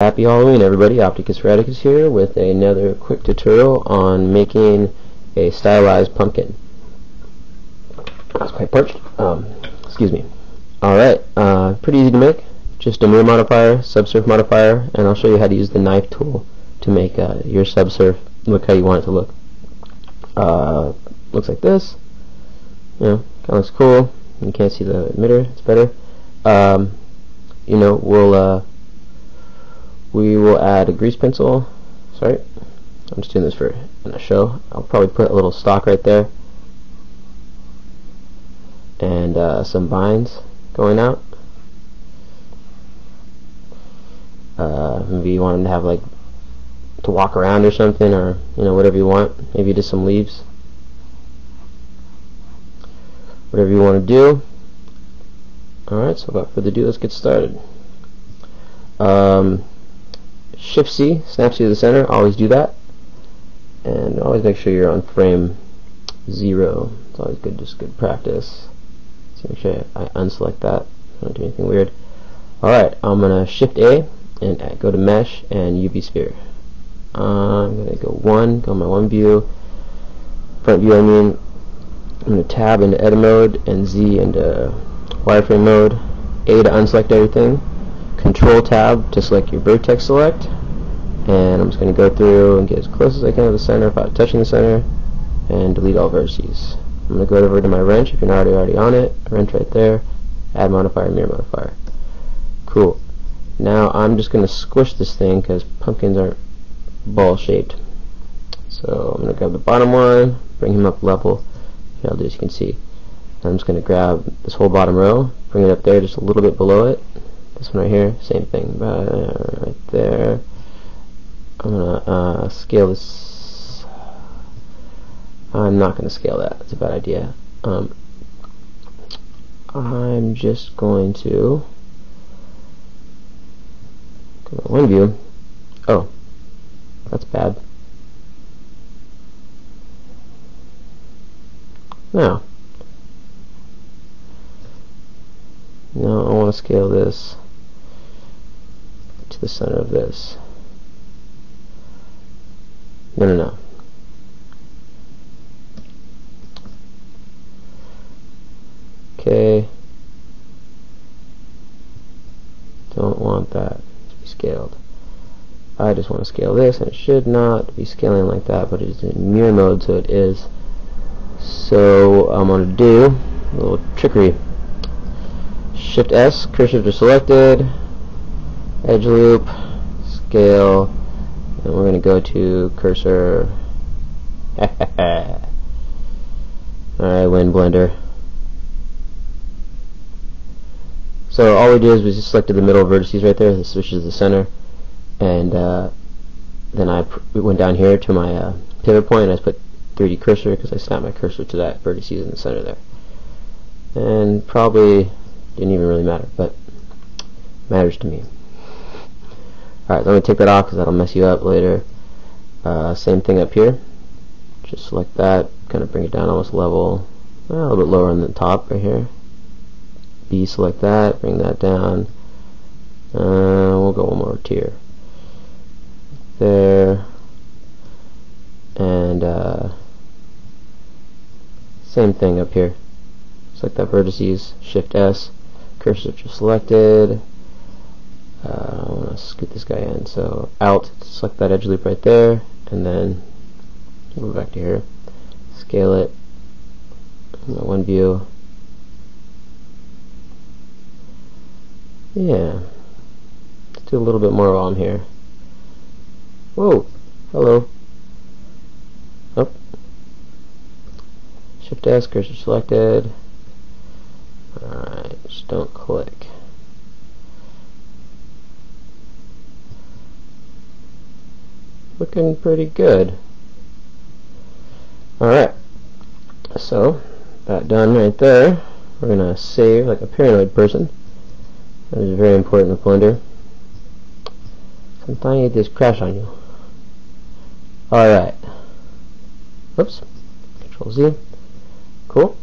Happy Halloween, everybody. Opticus Radicus here with another quick tutorial on making a stylized pumpkin. It's quite parched. Excuse me. Alright, pretty easy to make. Just a Mirror Modifier, Sub Surf Modifier, and I'll show you how to use the knife tool to make your Sub Surf look how you want it to look. Looks like this. You know, kind of looks cool. You can't see the emitter. It's better. We will add a grease pencil. Sorry, I'm just doing this for a show. I'll probably put a little stock right there and some vines going out. Maybe you want them to have like to walk around or something, or whatever you want. Maybe just some leaves. Whatever you want to do. Alright, so without further ado, let's get started. Shift C snaps you to the center. Always do that, and always make sure you're on frame 0. It's always good, just good practice. So make sure I unselect that. Don't do anything weird. Alright, I'm gonna Shift A and go to Mesh and UV Sphere. I'm gonna go my one view, front view. I'm gonna tab into edit mode and Z into wireframe mode. A to unselect everything. Control tab to select your vertex select, and I'm just going to go through and get as close as I can to the center without touching the center, and delete all vertices. I'm going to go over to my wrench if you're not already on it. Wrench right there. Add modifier, mirror modifier. Cool. Now I'm just going to squish this thing because pumpkins aren't ball shaped. So I'm going to grab the bottom one, bring him up level. I'll do as you can see. I'm just going to grab this whole bottom row, bring it up there just a little bit below it. This one right here, same thing, right there. I'm gonna scale this. I'm not gonna scale that. That's a bad idea. I'm just going to go to one view. Oh, that's bad. Now I want to scale this to the center of this. No. Okay. Don't want that to be scaled. I just want to scale this, and it should not be scaling like that, but it's in mirror mode, so it is. So I'm going to do a little trickery. Shift S, cursor to selected, edge loop, scale, and we're going to go to cursor. Alright, Wind Blender. So all we did is we just selected the middle vertices right there. This switches the center, and then we went down here to my pivot point, and I just put 3D cursor because I snapped my cursor to that vertices in the center there. And probably didn't even really matter, but matters to me. Alright, let me take that off because that'll mess you up later. Same thing up here. Just select that, kind of bring it down almost level, a little bit lower on the top right here. B, select that, bring that down. We'll go one more tier. There. And same thing up here. Select that vertices, Shift S, cursor to selected. I want to scoot this guy in, so Alt to select that edge loop right there, and then move back to here. Scale it. One view. Yeah. Let's do a little bit more while I'm here. Whoa! Hello. Oh. Shift S, cursor selected. Alright, just don't click. Looking pretty good. Alright, so that done right there. We're gonna save like a paranoid person. That is very important in Blender. Sometimes it just crash on you. Alright. Oops. Control Z. Cool.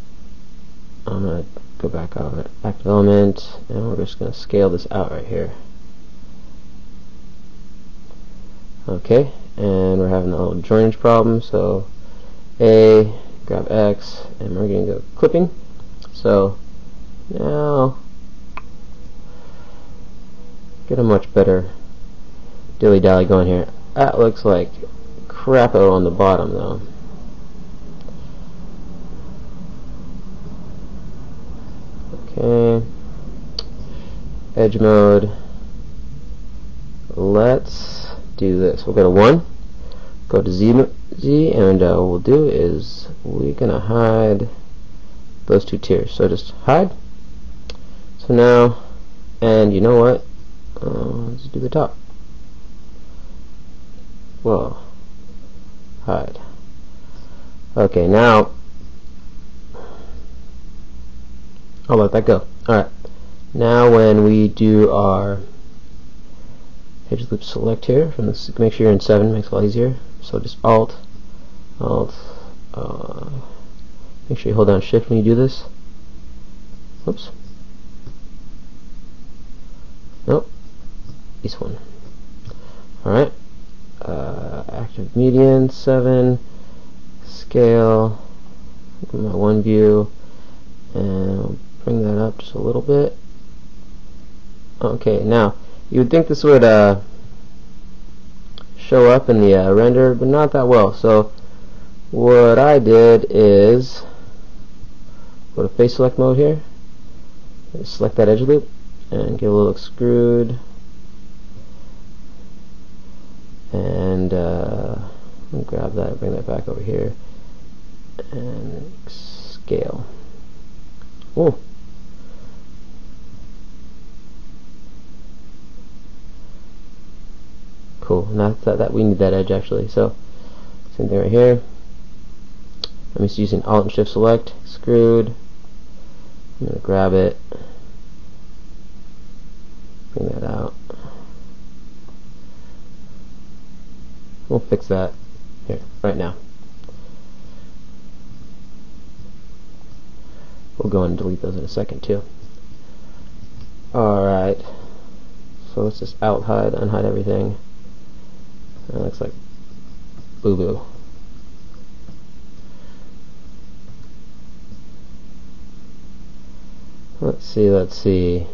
I'm gonna go back over active element, and we're just gonna scale this out right here. Okay, and we're having a little joinage problem, so A, grab X, and we're going to go clipping. So now get a much better dilly-dally going here. That looks like crapo on the bottom though. Okay, edge mode. Let's do this. We'll go to 1, go to Z, and what we'll do is we're gonna hide those two tiers. So just hide. So now, and you know what? Let's do the top. Whoa. Hide. Okay, now I'll let that go. Alright. Now when we do our edge loop select here, from this, make sure you're in 7, makes it a lot easier. So just Alt, make sure you hold down Shift when you do this. Oops. Nope. This one. Alright. Active median, 7, scale, my one view, and I'll bring that up just a little bit. Okay, now you would think this would show up in the render, but not that well. So what I did is go to face select mode here, select that edge loop, and get a little extrude, and grab that, bring that back over here, and scale. Oh. Cool. And that we need that edge actually. So same thing right here. I'm just using Alt and Shift Select, extrude. I'm gonna grab it, bring that out. We'll fix that here right now. We'll go and delete those in a second too. Alright, so let's just out hide, unhide everything. That looks like boo boo. Let's see.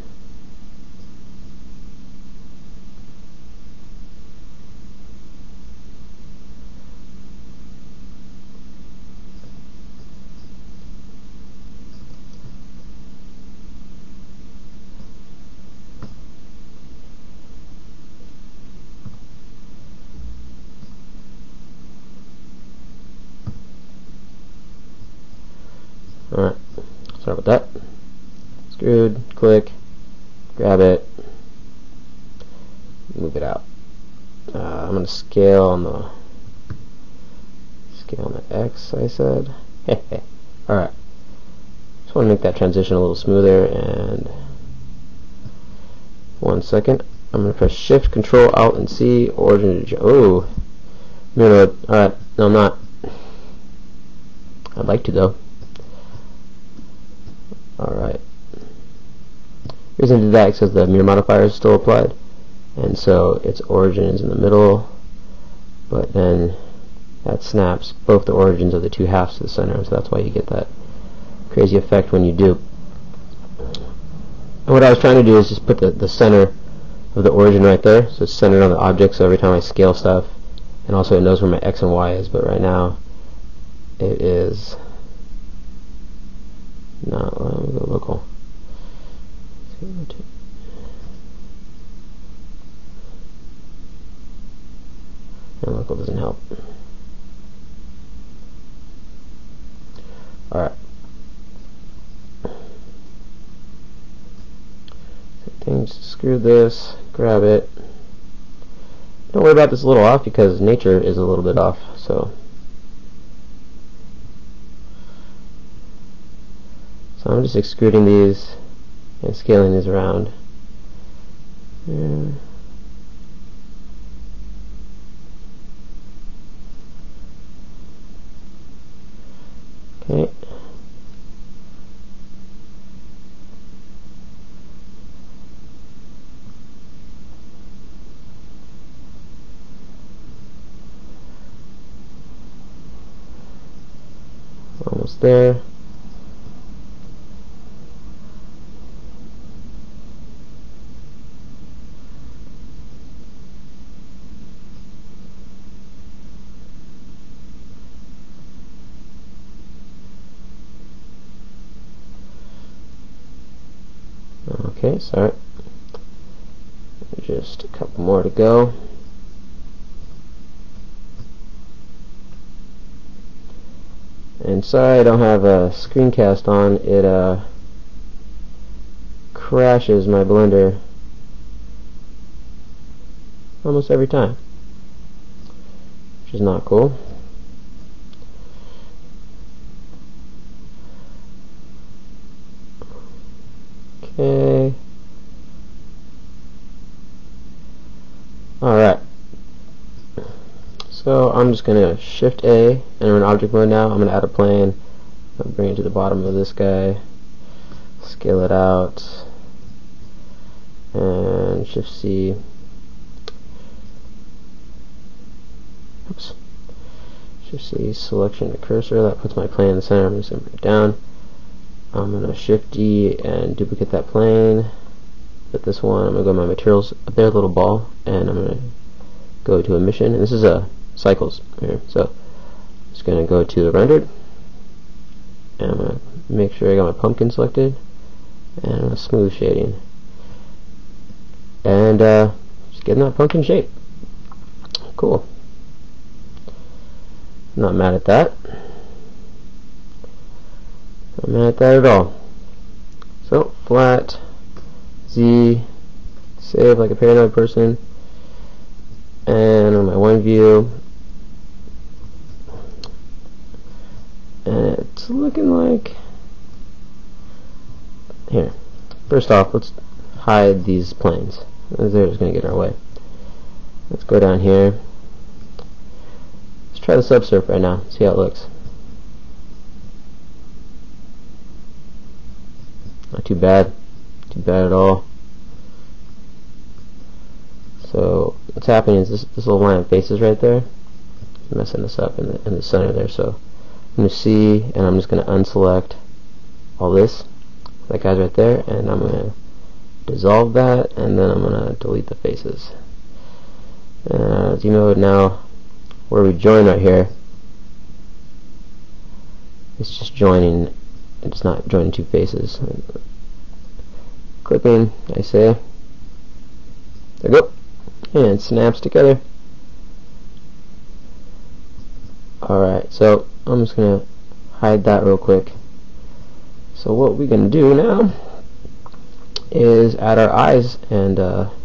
Alright, start with that. Screwed, click, grab it, move it out. I'm going to scale on the X, I said. Alright, just want to make that transition a little smoother, and 1 second. I'm going to press Shift, Control, Alt, and C, origin to oh, mirror mode. Alright, no I'm not. I'd like to though. Alright. The reason I did that is because the mirror modifier is still applied, and so its origin is in the middle, but then that snaps both the origins of the two halves to the center, so that's why you get that crazy effect when you do. And what I was trying to do is just put the center of the origin right there, so it's centered on the object, so every time I scale stuff, and also it knows where my X and Y is, but right now it is not. Let me go local. And local doesn't help. Alright. Just screw this, grab it. Don't worry about this a little off because nature is a little bit off, so I'm just extruding these and scaling these around. Okay. there. Okay, sorry. Just a couple more to go. And sorry I don't have a screencast on. It crashes my Blender almost every time, which is not cool. Okay. Alright. So I'm just going to Shift A, and we're in object mode now. I'm going to add a plane. I'll bring it to the bottom of this guy. Scale it out. And Shift C. Oops. Shift C, selection to cursor. That puts my plane in the center. I'm just going to bring it down. I'm going to Shift D and duplicate that plane. But this one, I'm going to go to my materials up there, little ball, and I'm going to go to emission. And this is a cycles here. So I'm just going to go to the rendered, and I'm going to make sure I got my pumpkin selected, and I'm going to smooth shading. And just getting that pumpkin shape. Cool. I'm not mad at that. Not mad at that at all. So, flat, Z, save like a paranoid person, and on my one view, and it's looking like, here, first off, let's hide these planes. They're just going to get in our way. Let's go down here. Let's try the Sub Surf right now, see how it looks. Not too bad at all. So what's happening is this little line of faces right there, messing us up in the center there. So I'm going to see, and I'm just going to unselect all this. That guy's right there, and I'm going to dissolve that, and then I'm going to delete the faces. As you know now, where we join right here, it's just joining. It's not joining two faces. Clipping, I say. There we go. And it snaps together. Alright, so I'm just going to hide that real quick. So what we're going to do now is add our eyes and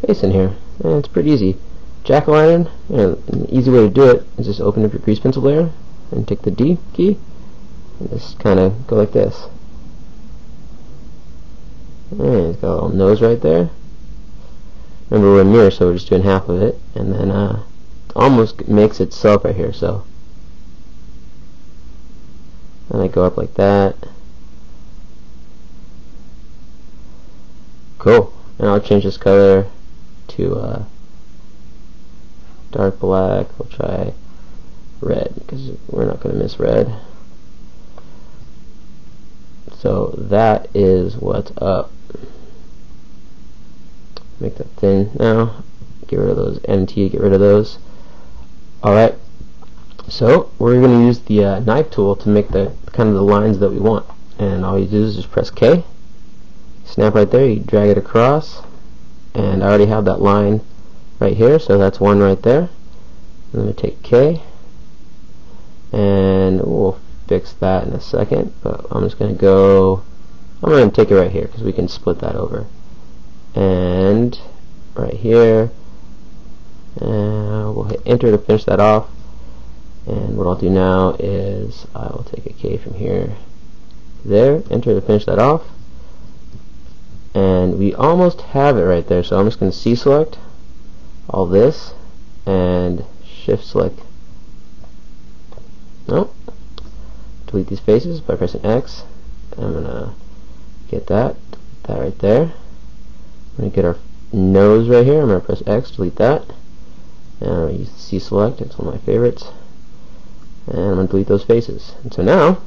face in here. And it's pretty easy. Jack-o'-lantern, an easy way to do it is just open up your grease pencil layer and take the D key and just kind of go like this. And it's got a little nose right there. Remember, we're in mirror, so we're just doing half of it, and then it almost makes itself right here. So and I go up like that. Cool. And I'll change this color to dark black. We'll try red because we're not going to miss red. So that is what's up. Make that thin now. Get rid of those MT, get rid of those. Alright, so we're going to use the knife tool to make the kind of the lines that we want. And all you do is just press K, snap right there, you drag it across, and I already have that line right here, so that's one right there. I'm going to take K, and we'll fix that in a second, but I'm just going to go, I'm going to take it right here because we can split that over. And right here, and we'll hit enter to finish that off. And what I'll do now is I will take a K from here, there, enter to finish that off. And we almost have it right there, so I'm just going to C select all this and shift select. Nope. Delete these faces by pressing X. I'm going to get that right there. I'm going to get our nose right here. I'm going to press X, delete that. And I'm going to use the C select, it's one of my favorites. And I'm going to delete those faces. And so now,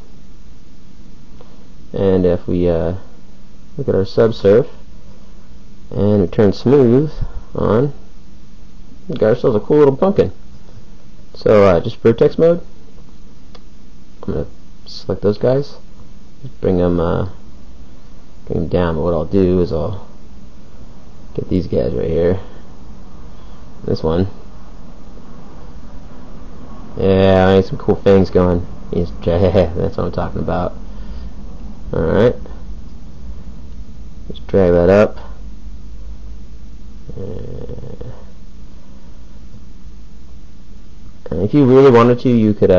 And if we look at our Sub Surf and we turn smooth on, we got ourselves a cool little pumpkin. So just vertex mode, I'm going to select those guys, bring them down, but what I'll do is I'll get these guys right here. This one. Yeah, I need some cool things going. That's what I'm talking about. Alright. Just drag that up. And if you really wanted to, you could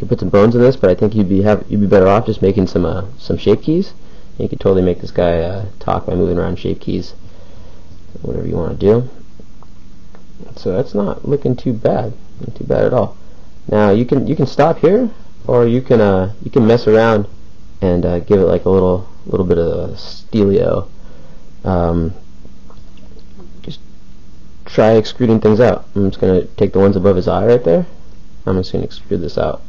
put some bones in this, but I think you'd be better off just making some shape keys. You could totally make this guy talk by moving around shape keys, whatever you want to do. So that's not looking too bad, not too bad at all. Now you can stop here, or you can mess around and give it like a little bit of stylio. Just try extruding things out. I'm just gonna take the ones above his eye right there. I'm just gonna extrude this out,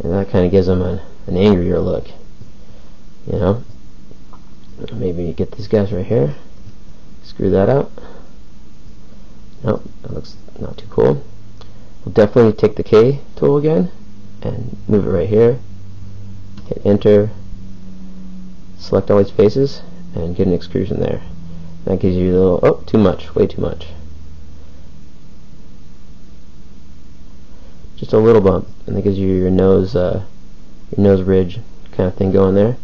and that kind of gives him an angrier look. You know, maybe get these guys right here. Screw that out. Nope, that looks not too cool. We'll definitely take the K tool again and move it right here. Hit enter, select all these faces, and get an extrusion there. That gives you a little, oh, too much, way too much. Just a little bump, and that gives you your nose ridge kind of thing going there.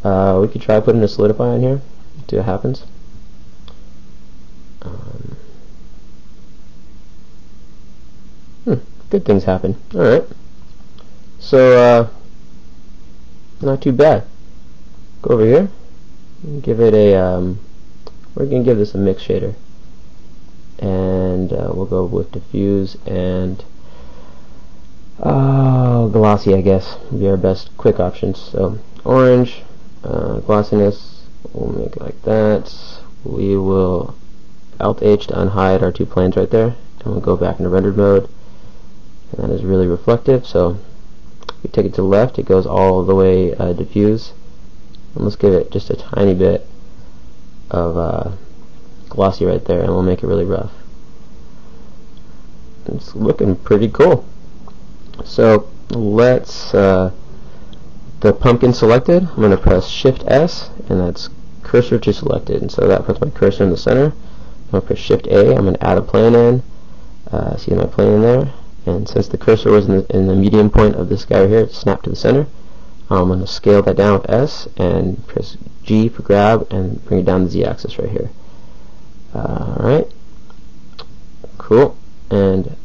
We could try putting a solidify on here, see what happens. Good things happen. Alright. So, not too bad. Go over here and give it a, we're going to give this a mix shader. And we'll go with diffuse and glossy, I guess, would be our best quick options. So, orange, glossiness, we'll make it like that. We will Alt-H to unhide our two planes right there, and we'll go back into rendered mode. And that is really reflective, so if we take it to the left, it goes all the way diffuse. And let's give it just a tiny bit of glossy right there, and we'll make it really rough. It's looking pretty cool. So let's, the pumpkin selected, I'm going to press Shift S, and that's cursor to selected, and so that puts my cursor in the center. I'm going to press Shift A, I'm going to add a plane in, see my plane in there. And since the cursor was in the medium point of this guy right here, it's snapped to the center. I'm going to scale that down with S and press G for grab and bring it down the Z-axis right here. Alright, cool. And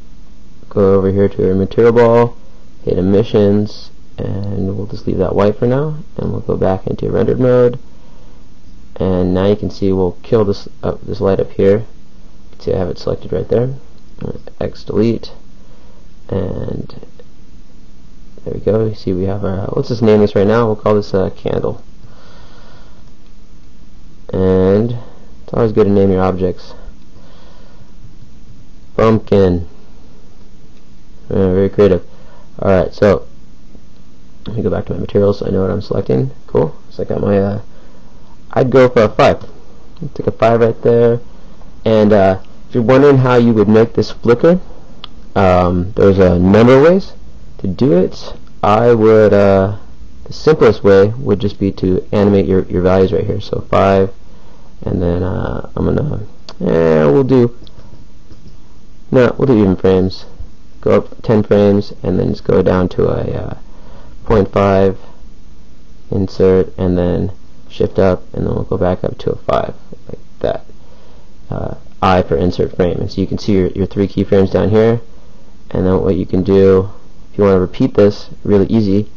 go over here to our material ball, hit emissions, and we'll just leave that white for now. And we'll go back into rendered mode. And now you can see we'll kill this light up here. You can see I have it selected right there. X delete. And there we go. You see we have our, let's just name this right now. We'll call this candle. And it's always good to name your objects. Pumpkin. Very creative. Alright, so let me go back to my materials so I know what I'm selecting. Cool. So I got my, I'd go for a 5. Take a 5 right there. And if you're wondering how you would make this flicker, there's a number of ways to do it. I would, the simplest way would just be to animate your values right here. So 5, and then I'm gonna, we'll do even frames. Go up 10 frames, and then just go down to a 0.5, insert, and then shift up, and then we'll go back up to a 5, like that. I for insert frame, and so you can see your 3 keyframes down here. And then what you can do, if you want to repeat this, really easy,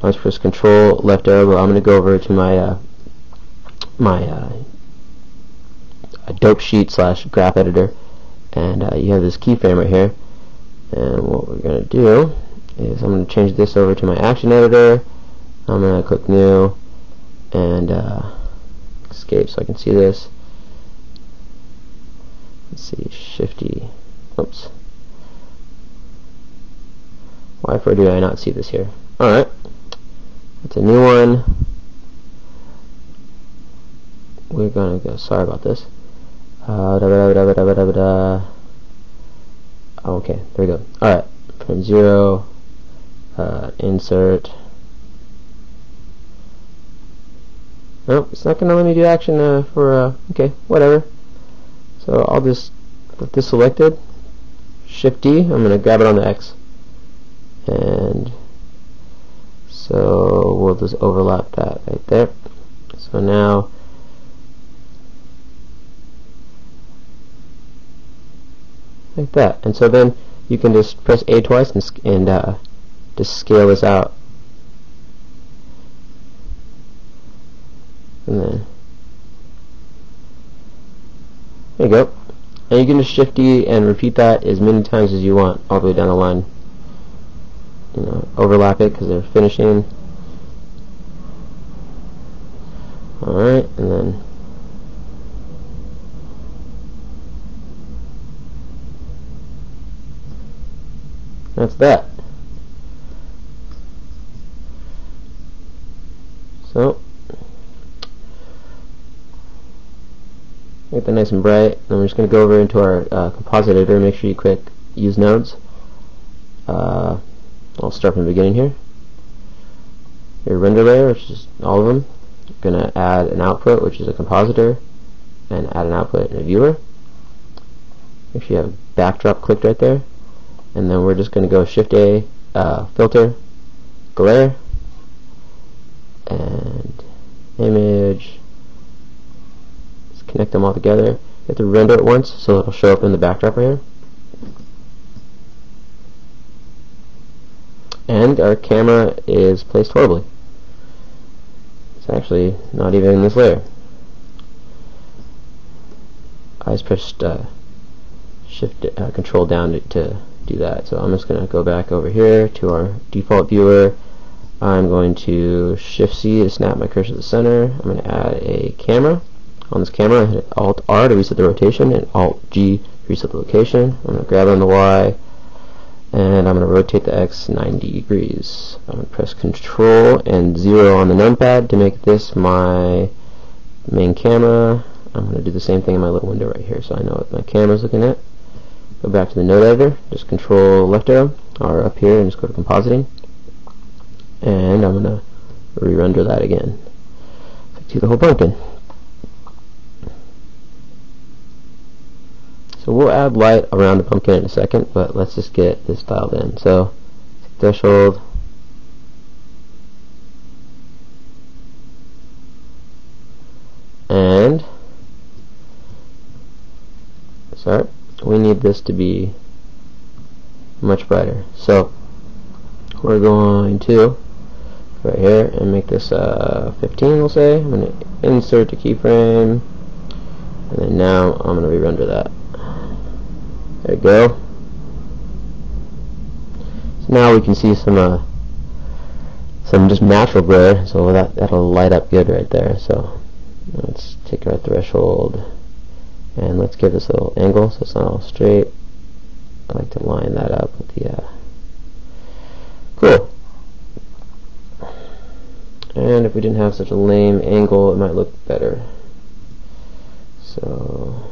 I'll just press Control left arrow. I'm going to go over to my dope sheet / graph editor, and you have this keyframe right here. And what we're going to do is I'm going to change this over to my action editor. I'm going to click new and escape so I can see this. Let's see, Shifty. Oops. Why do I not see this here? Alright. creates a new one. We're gonna go, sorry about this. Okay, there we go. Alright, frame 0, insert. Nope, it's not gonna let me do action okay, whatever. So I'll just put this selected, Shift D, I'm gonna grab it on the X, and so we'll just overlap that right there. So now like that, and so then you can just press A twice and just scale this out, and then there you go. And you can just Shift D and repeat that as many times as you want all the way down the line. You know, overlap it because they're finishing. Alright, and then that's that. So make that nice and bright. And we're just going to go over into our composite editor. Make sure you click Use Nodes. I'll start from the beginning here. Your render layer, which is all of them. You're going to add an output, which is a compositor, and add an output in a viewer. Make sure you have a backdrop clicked right there. And then we're just going to go Shift A, filter, glare, and image. Let's connect them all together. You have to render it once so it'll show up in the backdrop right here. And our camera is placed horribly. It's actually not even in this layer. I just pressed Shift Control down to do that. So I'm just going to go back over here to our default viewer. I'm going to Shift C to snap my cursor to the center. I'm going to add a camera. On this camera, I hit Alt R to reset the rotation and Alt G to reset the location. I'm going to grab it on the Y, and I'm going to rotate the X 90 degrees. I'm going to press Control and 0 on the numpad to make this my main camera. I'm going to do the same thing in my little window right here so I know what my camera's looking at. Go back to the node editor, just Control left arrow, or up here, and just go to Compositing. And I'm going to re-render that again. Do the whole pumpkin. So we'll add light around the pumpkin in a second, but let's just get this dialed in. So threshold, and sorry, we need this to be much brighter. So we're going to right here and make this 15, we'll say. I'm going to insert a keyframe, and then now I'm going to re-render that. There you go. So now we can see some just natural glare, so that'll light up good right there. So let's take our threshold and let's give this a little angle so it's not all straight. I like to line that up with the cool. And if we didn't have such a lame angle, it might look better. So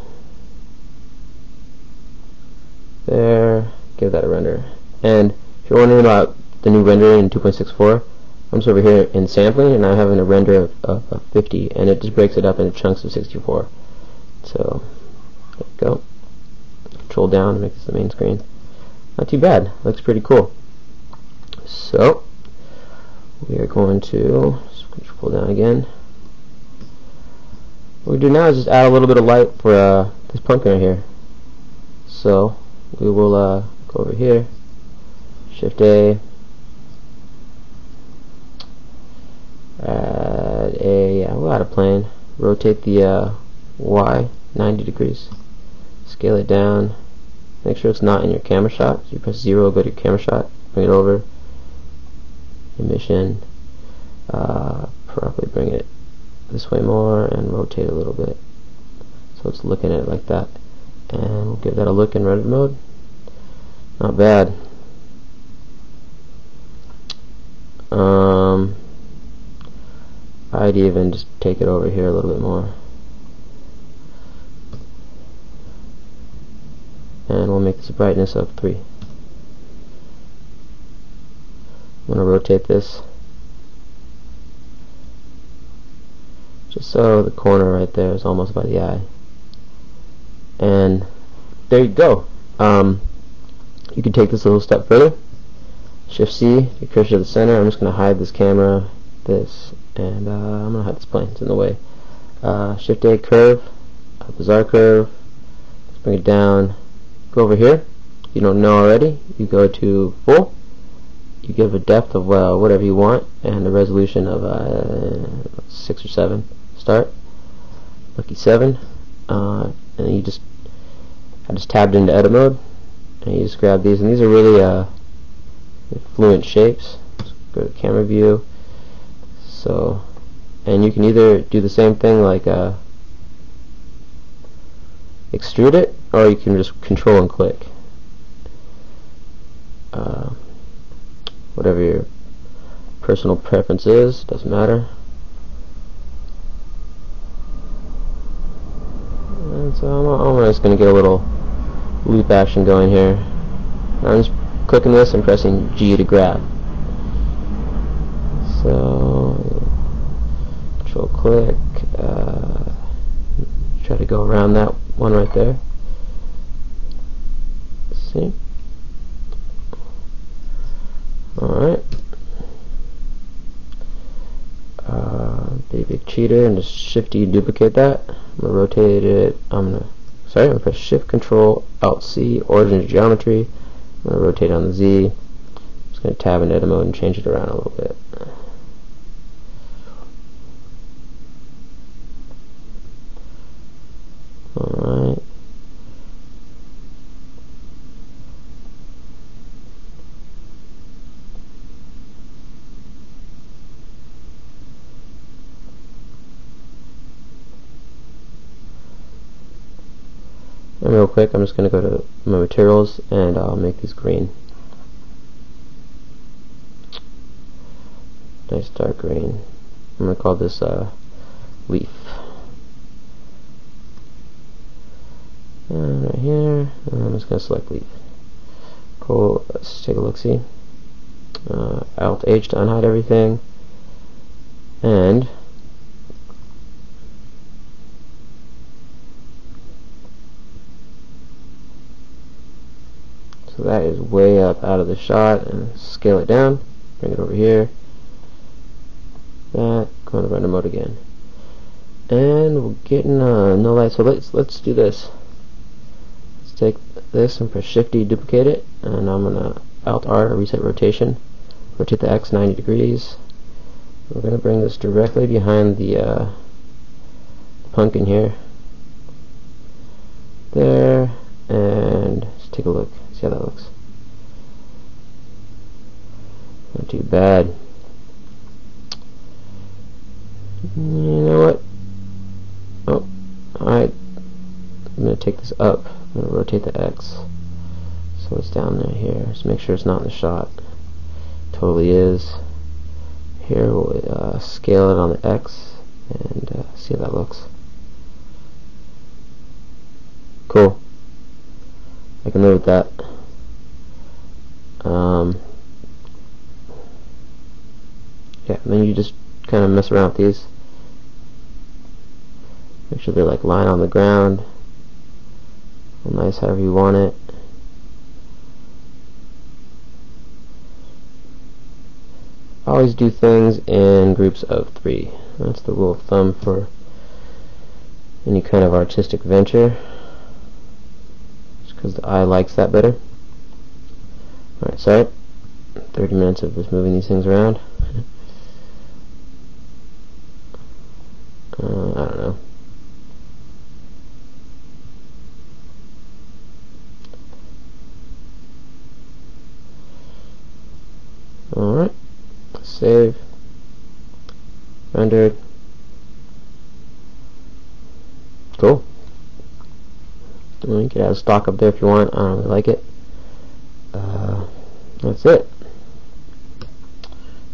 there, give that a render. And if you're wondering about the new rendering in 2.64, I'm just over here in sampling, and I'm having a render of 50, and it just breaks it up into chunks of 64. So there you go. Control down to make this the main screen. Not too bad. Looks pretty cool. So we are going to Control down again. What we do now is just add a little bit of light for this pumpkin right here. So we will go over here, Shift A, we'll add a plane, rotate the Y 90 degrees, scale it down, make sure it's not in your camera shot. So you press 0, go to your camera shot, bring it over, emission, probably bring it this way more and rotate a little bit so it's looking at it like that. And we'll give that a look in rendered mode. Not bad. might even just take it over here a little bit more. And we'll make this a brightness of 3. I'm going to rotate this just so the corner right there is almost by the eye. And there you go. You can take this a little step further. Shift C, your cursor to the center. I'm just going to hide this camera, and I'm going to hide this plane. It's in the way. Shift A, curve, a bizarre curve. Let's bring it down. Go over here. If you don't know already, you go to full. You give a depth of whatever you want, and a resolution of 6 or 7. Start. Lucky 7. And I just tabbed into edit mode, and you just grab these, and these are really fluent shapes. Just go to camera view. So, and you can either do the same thing like extrude it, or you can just control and click. Whatever your personal preference is, doesn't matter. And so I'm just going to get a little loop action going here. I'm just clicking this and pressing G to grab. So control click, try to go around that one right there. See? Alright. Be a big cheater and just Shift D duplicate that. I'm gonna rotate it. I'm gonna press Shift Control Alt C, origin to geometry. I'm gonna rotate on the Z. I'm just gonna tab in edit mode and change it around a little bit. Alright. And real quick, I'm just going to go to my materials, and I'll make these green. Nice dark green. I'm going to call this leaf. And right here, and I'm just going to select leaf. Cool. Let's take a look-see. Alt H to unhide everything. And so that is way up out of the shot, and scale it down, bring it over here. That, go into render mode again. And we're getting no light, so let's do this. Let's take this and press Shift D, duplicate it, and I'm gonna Alt R to reset rotation. Rotate the X 90 degrees. We're gonna bring this directly behind the pumpkin here. There, and let's take a look. See how that looks. Not too bad. You know what? Oh, alright. I'm going to take this up. I'm going to rotate the X so it's down there here. Just make sure it's not in the shot. Totally is. Here we'll scale it on the X and see how that looks. Cool. I can live with that. Yeah, and then you just kind of mess around with these. Make sure they're like lying on the ground. Nice, however you want it. Always do things in groups of 3. That's the rule of thumb for any kind of artistic venture. Because the eye likes that better. Alright, sorry. 30 minutes of just moving these things around. I don't know. Alright. Save. Rendered. Cool. You can add a stock up there if you want. I don't really like it. That's it.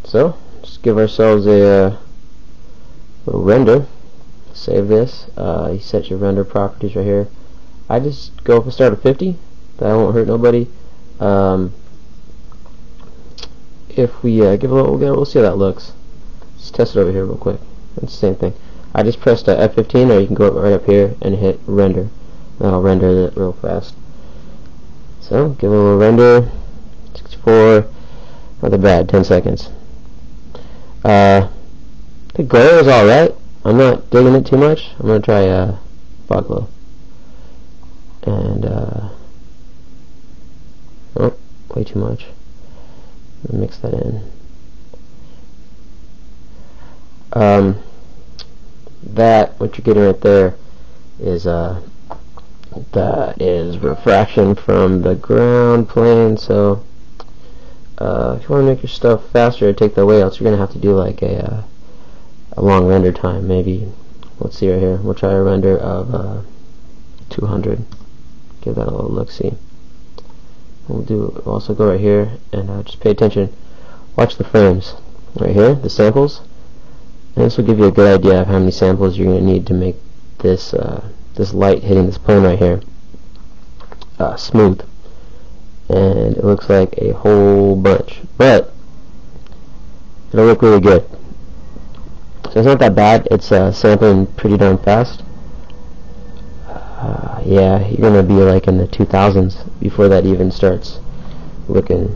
So, just give ourselves a We'll render. Save this. You set your render properties right here. I just go for start at 50. That won't hurt nobody. If we give a little, we'll see how that looks. Let's test it over here real quick. It's the same thing. I just pressed F15, or you can go right up here and hit render. That'll render it real fast. So give it a little render. 64. Not that bad. 10 seconds. The glare is alright. I'm not digging it too much. I'm gonna try fog glow. And oh, way too much. Let me mix that in. That what you're getting right there is that is refraction from the ground plane. So if you want to make your stuff faster, take that away. Else you're gonna have to do like a long render time. Maybe let's see right here. We'll try a render of 200. Give that a little look. See. We'll also go right here and just pay attention. Watch the frames right here, the samples, and this will give you a good idea of how many samples you're going to need to make this this light hitting this plane right here smooth. And it looks like a whole bunch, but it'll look really good. So it's not that bad. It's sampling pretty darn fast. Yeah, you're gonna be like in the 2000s before that even starts looking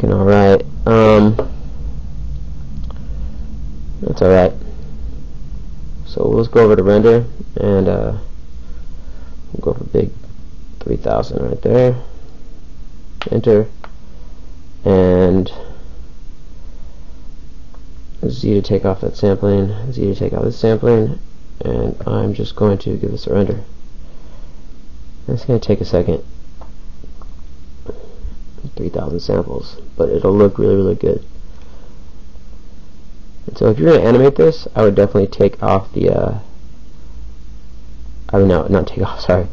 alright. That's alright. So let's go over to render, and we'll go for big 3000 right there. Enter, and Z to take off that sampling, Z to take out this sampling, and I'm just going to give this a render. It's going to take a second. 3000 samples, but it'll look really, really good. And so if you're going to animate this, I would definitely take off the I would not take off, sorry.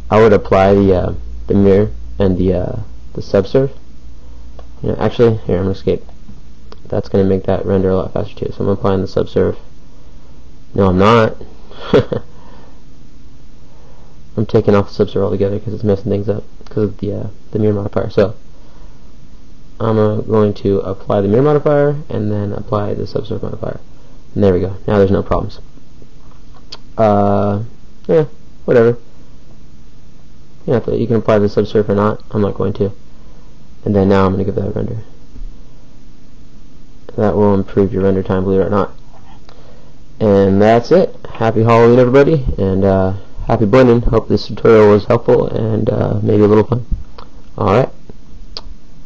I would apply the mirror and the Sub Surf. You know, actually, here, I'm going to escape. That's going to make that render a lot faster too. So I'm applying the Sub Surf. No, I'm not. I'm taking off the Sub Surf altogether because it's messing things up because of the Mirror Modifier. So I'm going to apply the Mirror Modifier and then apply the Sub Surf Modifier. And there we go. Now there's no problems. Yeah, whatever. Yeah, you can apply the Sub Surf or not. I'm not going to. And then now I'm going to give that a render. That will improve your render time, believe it or not. And that's it. Happy Halloween, everybody, and happy blending. Hope this tutorial was helpful and maybe a little fun. Alright.